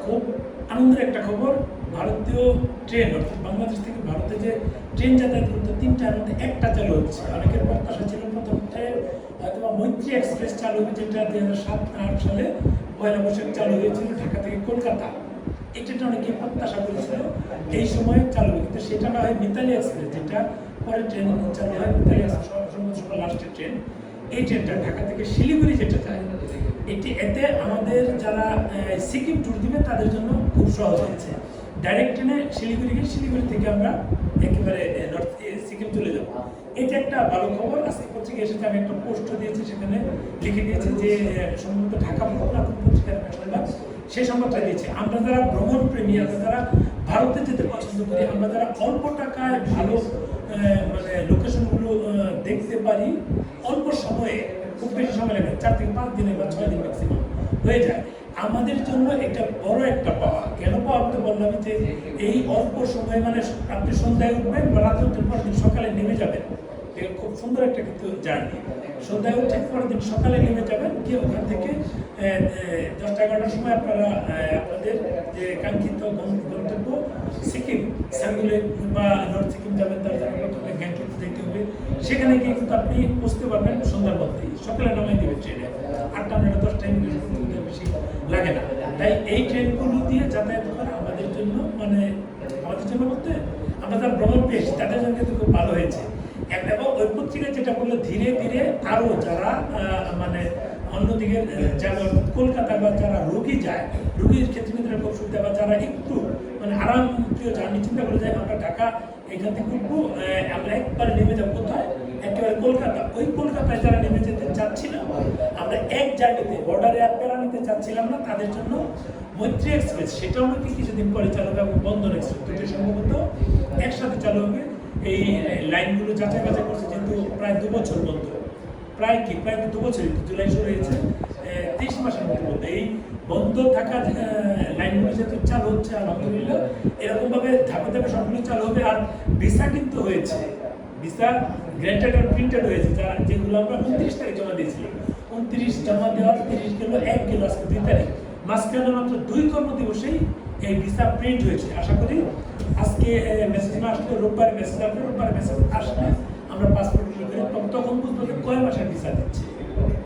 খুব আনন্দের একটা খবর, ভারতীয় ট্রেন অর্থাৎ বাংলাদেশ থেকে ভারতে যে ট্রেন যাতায়াত করতে 3টার মধ্যে একটা চালু হচ্ছে। অনেকের প্রত্যাশা ছিল প্রথম ট্রেন হয়তো মৈত্রী এক্সপ্রেস চালু হবে, যেটা 2007-8 সালে পয়লা বৈশাখ চালু হয়েছিল ঢাকা থেকে কলকাতা। এই ট্রেনটা অনেকে প্রত্যাশা করেছিল এই সময় চালু হবে, কিন্তু সেটা না হয় মিতালি এক্সপ্রেস, যেটা পরে ট্রেন চালু হয় মিতালি এক্সপ্রেস লাস্টের ট্রেন। এই ট্রেনটা ঢাকা থেকে শিলিগুড়ি যেটা যায়, এতে আমাদের যারা সিকিম ট্যুর দিবে তাদের জন্য খুব সহজ হয়েছে। ডাইরেক্ট ট্রেনে শিলিগুড়ি থেকে আমরা একেবারে নর্থ সিকিম চলে যাব। এটা একটা ভালো খবর। আজকে পত্রিকা এসেছে, আমি একটা পোস্ট দিয়েছি, সেখানে লিখে দিয়েছি যে সম্ভবত ঢাকা পত্রিকার সংবাদ, সেই সংবাদটা দিয়েছে। আমরা যারা ভ্রমণ প্রেমী, আমরা যারা ভারতে যেতে পছন্দ করি, আমরা যারা অল্প টাকায় ভালো মানে লোকেশনগুলো দেখতে পারি, অল্প সময়ে, খুব বেশি সময় লাগে 4 থেকে 5 দিনে বা 6 দিন ম্যাক্সিমাম হয়ে যায়, আমাদের জন্য এটা বড় একটা পাওয়া। কেন পাওয়া বলতে বললাম যে এই অল্প সময়, মানে আপনি সন্ধ্যায় উঠবেন বা রাত উঠতে পরের দিন সকালে নেমে যাবেন, খুব সুন্দর একটা কিন্তু জার্নি। সন্ধ্যায় উঠে পরের দিন সকালে নেমে যাবেন, গিয়ে ওখান থেকে 10টা-11টার সময় আপনারা আপনাদের যে কাঙ্ক্ষিত গন্তব্য সিকিম, সাঙ্গুলে বা নর্থ সিকিম যাবেন, তার জন্য প্রথমে গ্যাংটক যেতে হবে। সেখানে গিয়ে কিন্তু আপনি পৌঁছতে পারবেন সন্ধ্যার মধ্যেই, সকালে নামাই দেবে ট্রেনে। 8টা-9টা-10টা বেশি লাগে না। তাই এই ট্রেনগুলো দিয়ে যাতায়াত করা আমাদের জন্য, মানে আমাদের জন্য বলতে আমরা যারা ভ্রমণ পেয়েছি তাদের জন্য কিন্তু খুব ভালো হয়েছে। এবং ওই পত্রিকায় যেটা বললো, ধীরে ধীরে আরও যারা মানে অন্যদিকে যেমন কলকাতা বা যারা রোগী যায়, রোগীর ক্ষেত্রে কিন্তু খুব সুবিধা, বা যারা একটু মানে আরাম প্রিয় জার্নি চিন্তা করে যায়, আমরা ঢাকা এখান থেকে উঠবো, আমরা একবারে নেমে যাবো কোথায়, একেবারে কলকাতা। ওই কলকাতায় যারা নেমে যেতে চাচ্ছিলাম, আমরা এক জায়গাতে বর্ডারে আপনারা নিতে চাচ্ছিলাম না, তাদের জন্য মৈত্রী এক্সপ্রেস, সেটাও নাকি কিছুদিন পরে চালু হবে, এবং বন্দর এক্সপ্রেস, দুটো সম্ভবত একসাথে চালু হবে। এই লাইনগুলো যাচাই বাছাই করছে, যেহেতু প্রায় 2 বছর বন্ধ, প্রায় 2 বছরই, জুলাই শুরু হয়েছে, 23 মাসের মতো বন্ধ। এই বন্ধ থাকা লাইনগুলো যেহেতু চালু হচ্ছে, আলহামদুলিল্লাহ এরকমভাবে ধাপে ধাপে সবগুলো চালু হবে। আর ভিসা কিন্তু হয়েছে, ভিসা গ্র্যান্টেড আর প্রিন্টেড হয়েছে, যেগুলো আমরা 29 তারিখ জমা দিয়েছিলাম। 29 জমা দেওয়ার 30 গেল, 1 গেল আজকে 2 তারিখ, মাঝখানে মাত্র 2 কর্মদিবসেই এই ভিসা প্রিন্ট হয়েছে। আশা করি আজকে মেসেজ না আসলে রোববার মেসেজ আসবে, রোববার মেসেজ আসলে আমরা পাসপোর্ট করে তখন বুঝবো যে কয় মাসের ভিসা দিচ্ছে।